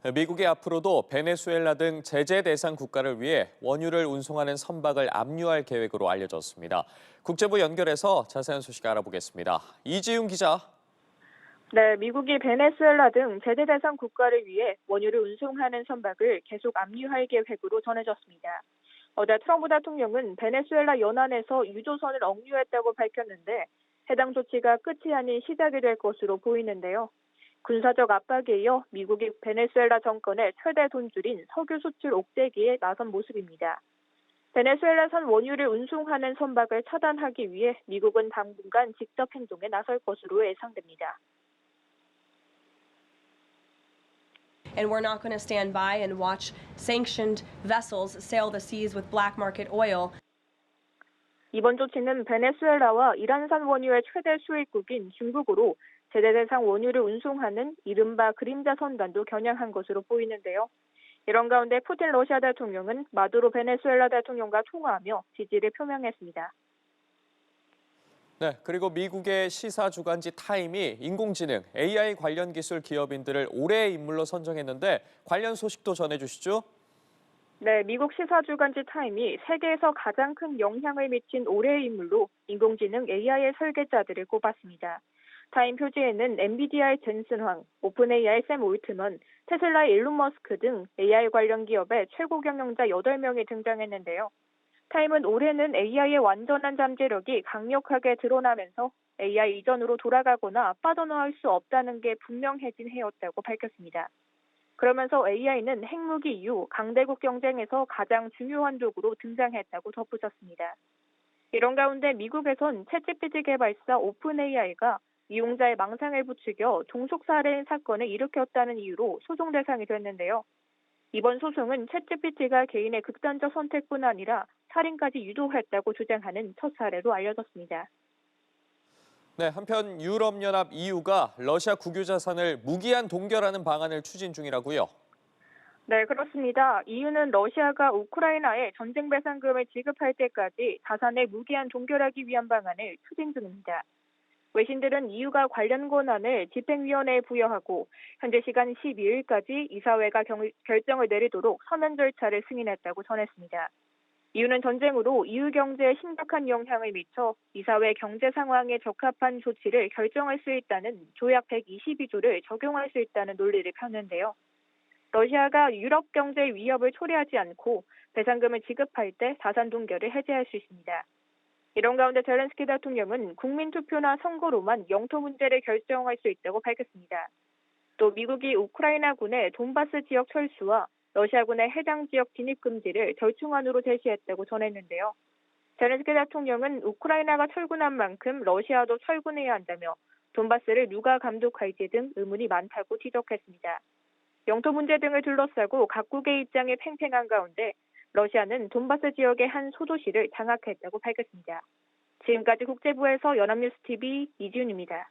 미국이 앞으로도 베네수엘라 등 제재 대상 국가를 위해 원유를 운송하는 선박을 압류할 계획으로 알려졌습니다. 국제부 연결해서 자세한 소식 알아보겠습니다. 이지윤 기자. 네, 미국이 베네수엘라 등 제재 대상 국가를 위해 원유를 운송하는 선박을 계속 압류할 계획으로 전해졌습니다. 어제 트럼프 대통령은 베네수엘라 연안에서 유조선을 억류했다고 밝혔는데 해당 조치가 끝이 아닌 시작이 될 것으로 보이는데요. 군사적 압박에 이어 미국이 베네수엘라 정권의 최대 돈줄인 석유 수출 옥죄기에 나선 모습입니다. 베네수엘라산 원유를 운송하는 선박을 차단하기 위해 미국은 당분간 직접 행동에 나설 것으로 예상됩니다. And we're not going to stand by and watch sanctioned vessels sail the seas with black market oil. 이번 조치는 베네수엘라와 이란산 원유의 최대 수입국인 중국으로 제재 대상 원유를 운송하는 이른바 그림자 선단도 겨냥한 것으로 보이는데요. 이런 가운데 푸틴 러시아 대통령은 마두로 베네수엘라 대통령과 통화하며 지지를 표명했습니다. 네, 그리고 미국의 시사 주간지 타임이 인공지능, AI 관련 기술 기업인들을 올해의 인물로 선정했는데 관련 소식도 전해주시죠. 네, 미국 시사주간지 타임이 세계에서 가장 큰 영향을 미친 올해의 인물로 인공지능 AI의 설계자들을 꼽았습니다. 타임 표지에는 엔비디아의 젠슨 황, 오픈AI의 샘 올트먼, 테슬라의 일론 머스크 등 AI 관련 기업의 최고 경영자 8명이 등장했는데요. 타임은 올해는 AI의 완전한 잠재력이 강력하게 드러나면서 AI 이전으로 돌아가거나 빠져나올 수 없다는 게 분명해진 해였다고 밝혔습니다. 그러면서 AI는 핵무기 이후 강대국 경쟁에서 가장 중요한 도구로 등장했다고 덧붙였습니다. 이런 가운데 미국에선 챗GPT 개발사 오픈AI가 이용자의 망상을 부추겨 종속 살해 사건을 일으켰다는 이유로 소송 대상이 됐는데요. 이번 소송은 챗GPT가 개인의 극단적 선택뿐 아니라 살인까지 유도했다고 주장하는 첫 사례로 알려졌습니다. 네, 한편 유럽연합 EU가 러시아 국유 자산을 무기한 동결하는 방안을 추진 중이라고요. 네, 그렇습니다. EU는 러시아가 우크라이나에 전쟁 배상금을 지급할 때까지 자산을 무기한 동결하기 위한 방안을 추진 중입니다. 외신들은 EU가 관련 권한을 집행위원회에 부여하고 현재 시간 12일까지 이사회가 결정을 내리도록 서면 절차를 승인했다고 전했습니다. EU는 전쟁으로 EU 경제에 심각한 영향을 미쳐 이사회 경제 상황에 적합한 조치를 결정할 수 있다는 조약 122조를 적용할 수 있다는 논리를 폈는데요. 러시아가 유럽 경제 위협을 초래하지 않고 배상금을 지급할 때 자산 동결을 해제할 수 있습니다. 이런 가운데 젤렌스키 대통령은 국민투표나 선거로만 영토 문제를 결정할 수 있다고 밝혔습니다. 또 미국이 우크라이나군의 돈바스 지역 철수와 러시아군의 해당 지역 진입 금지를 절충안으로 제시했다고 전했는데요. 젤렌스키 대통령은 우크라이나가 철군한 만큼 러시아도 철군해야 한다며 돈바스를 누가 감독할지 등 의문이 많다고 지적했습니다. 영토 문제 등을 둘러싸고 각국의 입장이 팽팽한 가운데 러시아는 돈바스 지역의 한 소도시를 장악했다고 밝혔습니다. 지금까지 국제부에서 연합뉴스TV 이지윤입니다.